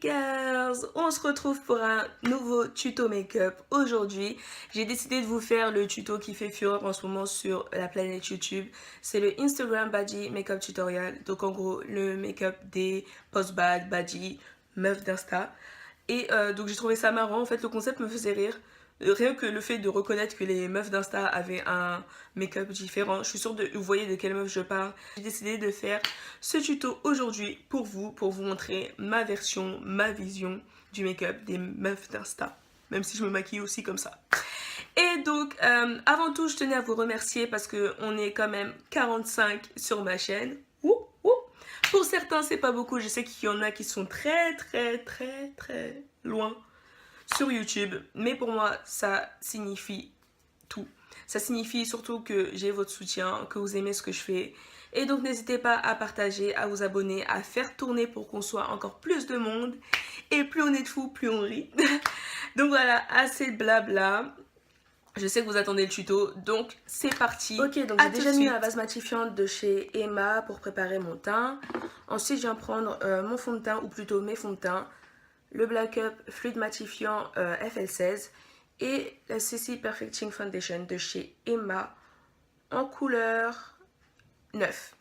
girls, on se retrouve pour un nouveau tuto make-up. Aujourd'hui, j'ai décidé de vous faire le tuto qui fait fureur en ce moment sur la planète YouTube. C'est le Instagram Baddie Makeup Tutorial. Donc en gros, le make-up des post-bad, baddie, meufs d'Insta. Et donc j'ai trouvé ça marrant, en fait le concept me faisait rire. Rien que le fait de reconnaître que les meufs d'Insta avaient un make-up différent, je suis sûre que vous voyez de quelle meuf je parle. J'ai décidé de faire ce tuto aujourd'hui pour vous montrer ma version, ma vision du make-up des meufs d'Insta. Même si je me maquille aussi comme ça. Et donc, avant tout, je tenais à vous remercier parce qu'on est quand même 45 sur ma chaîne. Ouh, ouh. Pour certains, c'est pas beaucoup. Je sais qu'il y en a qui sont très loin sur YouTube, mais pour moi ça signifie tout. Ça signifie surtout que j'ai votre soutien, que vous aimez ce que je fais, et donc n'hésitez pas à partager, à vous abonner, à faire tourner pour qu'on soit encore plus de monde, et plus on est de fous, plus on rit. Donc voilà, assez de blabla. Je sais que vous attendez le tuto, donc c'est parti. Ok, donc j'ai déjà mis la base matifiante de chez Emma pour préparer mon teint. Ensuite, je viens prendre mon fond de teint, ou plutôt mes fonds de teint, le Black Up Fluide Matifiant FL16 et la CC Perfecting Foundation de chez Emma en couleur 9.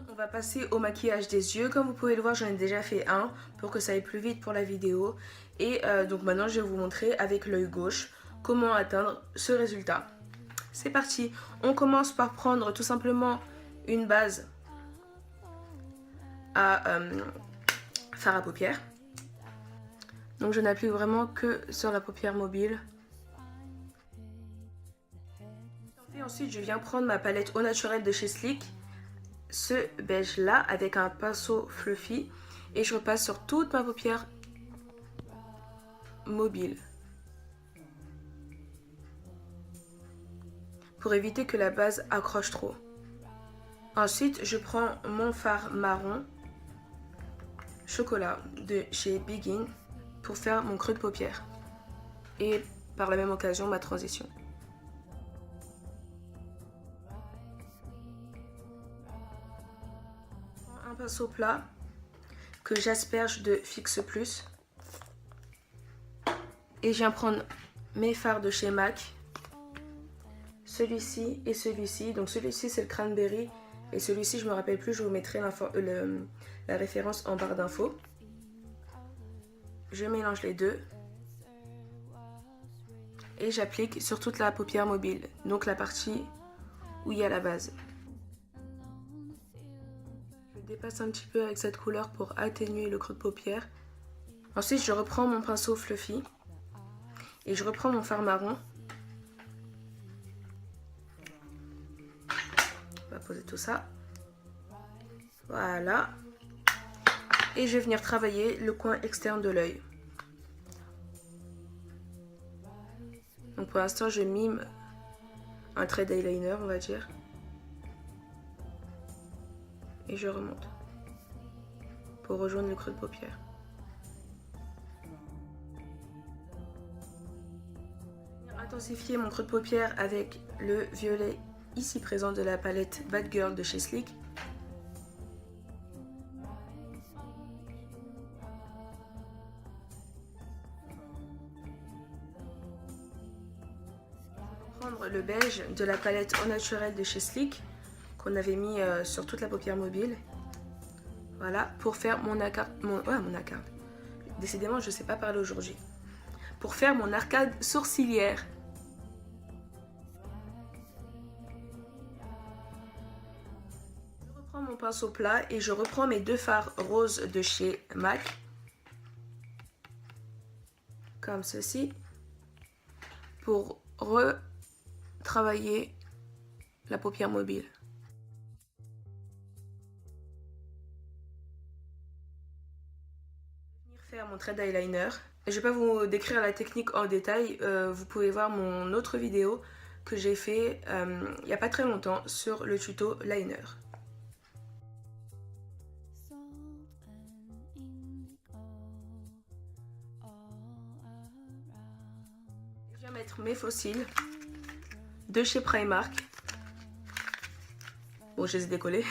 On va passer au maquillage des yeux. Comme vous pouvez le voir, j'en ai déjà fait un pour que ça aille plus vite pour la vidéo. Et donc maintenant, je vais vous montrer avec l'œil gauche comment atteindre ce résultat. C'est parti. On commence par prendre tout simplement une base à fard à paupières. Donc je n'applique vraiment que sur la paupière mobile. Et ensuite, je viens prendre ma palette au naturel de chez Sleek, ce beige là avec un pinceau fluffy, et je repasse sur toute ma paupière mobile pour éviter que la base accroche trop. Ensuite, je prends mon fard marron chocolat de chez Begin pour faire mon creux de paupière et par la même occasion ma transition. Un pinceau plat que j'asperge de Fix Plus et je viens prendre mes fards de chez MAC, celui-ci et celui-ci. Donc celui-ci c'est le cranberry et celui-ci je me rappelle plus, je vous mettrai la référence en barre d'infos. Je mélange les deux et j'applique sur toute la paupière mobile, donc la partie où il y a la base. Je dépasse un petit peu avec cette couleur pour atténuer le creux de paupière. Ensuite, je reprends mon pinceau fluffy et je reprends mon fard marron. On va poser tout ça. Voilà. Et je vais venir travailler le coin externe de l'œil. Donc pour l'instant, je mime un trait d'eyeliner, on va dire. Et je remonte pour rejoindre le creux de paupière. Intensifier mon creux de paupière avec le violet ici présent de la palette Bad Girl de chez Sleek. Je vais prendre le beige de la palette au naturel de chez Sleek qu'on avait mis sur toute la paupière mobile. Voilà, pour faire mon arcade. Décidément, je ne sais pas parler aujourd'hui. Pour faire mon arcade sourcilière. Je reprends mon pinceau plat et je reprends mes deux fards roses de chez MAC. Comme ceci. Pour retravailler la paupière mobile. Faire mon trait d'eyeliner. Je vais pas vous décrire la technique en détail, vous pouvez voir mon autre vidéo que j'ai fait il n'y a pas très longtemps sur le tuto liner. Je viens mettre mes fossiles de chez Primark. Bon, je les ai décollés.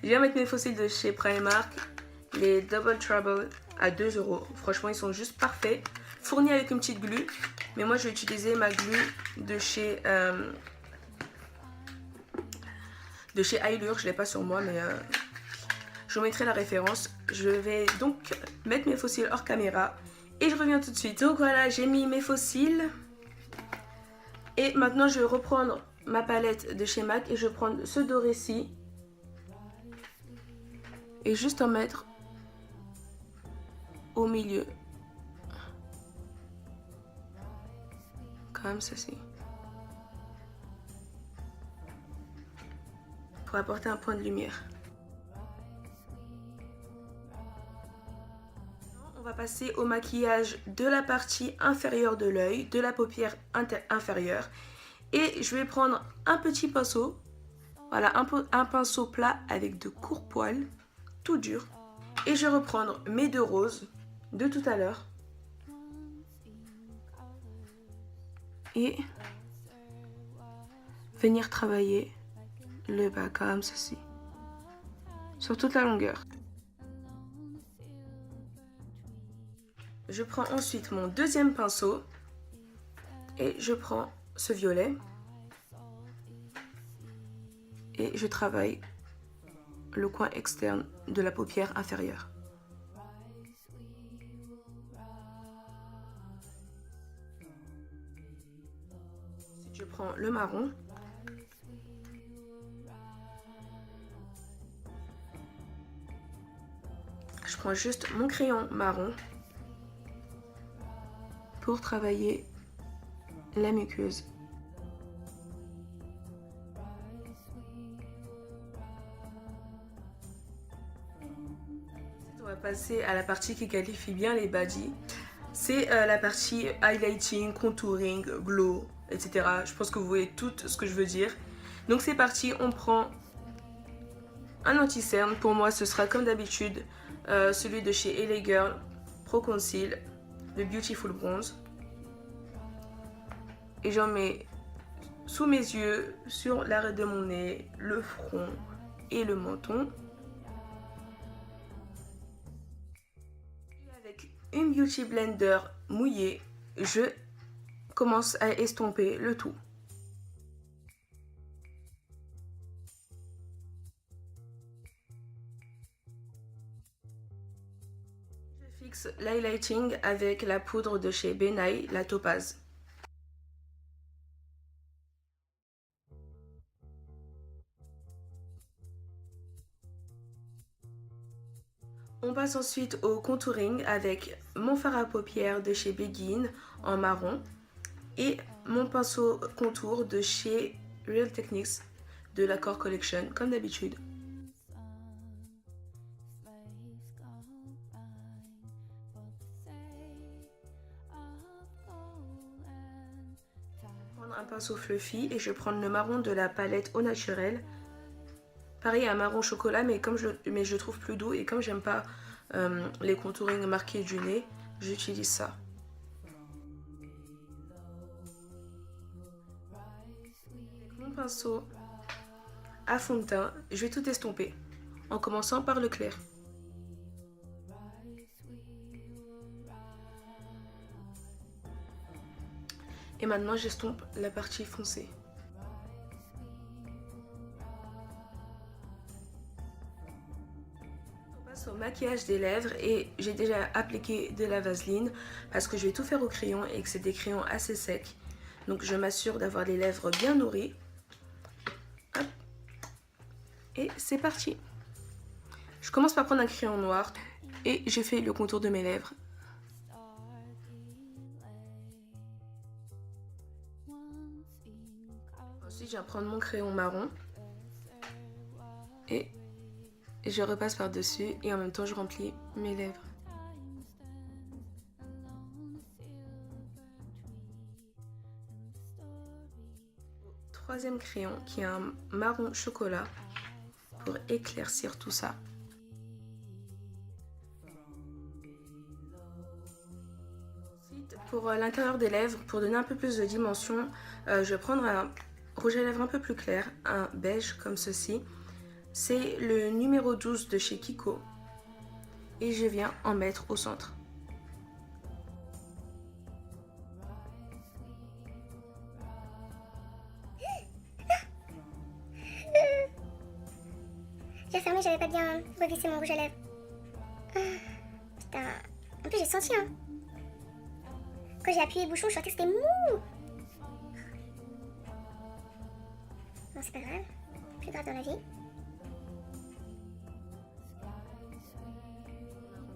Je viens mettre mes fossiles de chez Primark, les Double Trouble à 2 €. Franchement, ils sont juste parfaits. Fournis avec une petite glue. Mais moi, je vais utiliser ma glue de chez Ailure. Je ne l'ai pas sur moi, mais je vous mettrai la référence. Je vais donc mettre mes fossiles hors caméra. Et je reviens tout de suite. Donc voilà, j'ai mis mes fossiles. Et maintenant, je vais reprendre ma palette de chez MAC. Et je vais prendre ce doré-ci. Et juste en mettre au milieu. Comme ceci. Pour apporter un point de lumière. On va passer au maquillage de la partie inférieure de l'œil, de la paupière inférieure. Et je vais prendre un petit pinceau. Voilà, un pinceau plat avec de courts poils. Tout dur. Et je vais reprendre mes 2 roses de tout à l'heure. Et venir travailler le bas comme ceci. Sur toute la longueur. Je prends ensuite mon deuxième pinceau. Et je prends ce violet. Et je travaille le coin externe de la paupière inférieure. Ensuite, je prends le marron. Je prends juste mon crayon marron pour travailler la muqueuse. On va passer à la partie qui qualifie bien les baddies. C'est la partie highlighting, contouring, glow, etc. Je pense que vous voyez tout ce que je veux dire. Donc c'est parti, on prend un anti-cerne. Pour moi, ce sera comme d'habitude celui de chez LA Girl Pro Conceal, le Beautiful Bronze. Et j'en mets sous mes yeux, sur l'arrêt de mon nez, le front et le menton. Avec une Beauty Blender mouillée, je commence à estomper le tout. Je fixe l'highlighting avec la poudre de chez Benai, la Topaz. On passe ensuite au contouring avec mon fard à paupières de chez Begin en marron et mon pinceau contour de chez Real Techniques de la Core Collection comme d'habitude. Un pinceau fluffy et je vais prendre le marron de la palette Au Naturel. Pareil, un marron chocolat, mais je trouve plus doux et comme j'aime pas les contourings marqués du nez, j'utilise ça. Avec mon pinceau à fond de teint, je vais tout estomper en commençant par le clair. Et maintenant, j'estompe la partie foncée. On passe au maquillage des lèvres et j'ai déjà appliqué de la vaseline parce que je vais tout faire au crayon et que c'est des crayons assez secs. Donc je m'assure d'avoir les lèvres bien nourries. Hop. Et c'est parti. Je commence par prendre un crayon noir et je fais le contour de mes lèvres. Ensuite, je vais prendre mon crayon marron et je repasse par-dessus et en même temps, je remplis mes lèvres. Troisième crayon qui est un marron chocolat pour éclaircir tout ça. Ensuite, pour l'intérieur des lèvres, pour donner un peu plus de dimension, je vais prendre un rouge à lèvres un peu plus clair, un beige comme ceci. C'est le numéro 12 de chez Kiko. Et je viens en mettre au centre. J'ai fermé, j'avais pas bien revissé mon rouge à lèvres. Putain. En plus, j'ai senti, hein. Quand j'ai appuyé le bouchon, je sentais que c'était mou. Bon, c'est pas grave. Plus grave dans la vie.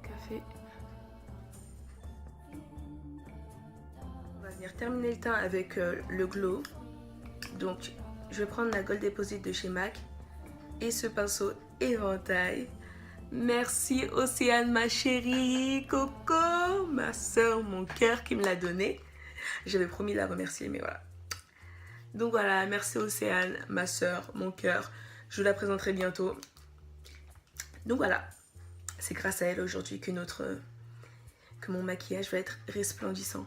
Café. On va venir terminer le teint avec le glow. Donc, je vais prendre la Gold Deposit de chez MAC et ce pinceau éventail. Merci Océane, ma chérie, Coco, ma soeur, mon cœur qui me l'a donné. J'avais promis de la remercier, mais voilà. Donc voilà, merci Océane, ma soeur, mon cœur. Je vous la présenterai bientôt. Donc voilà, c'est grâce à elle aujourd'hui que mon maquillage va être resplendissant.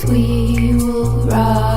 We will rise.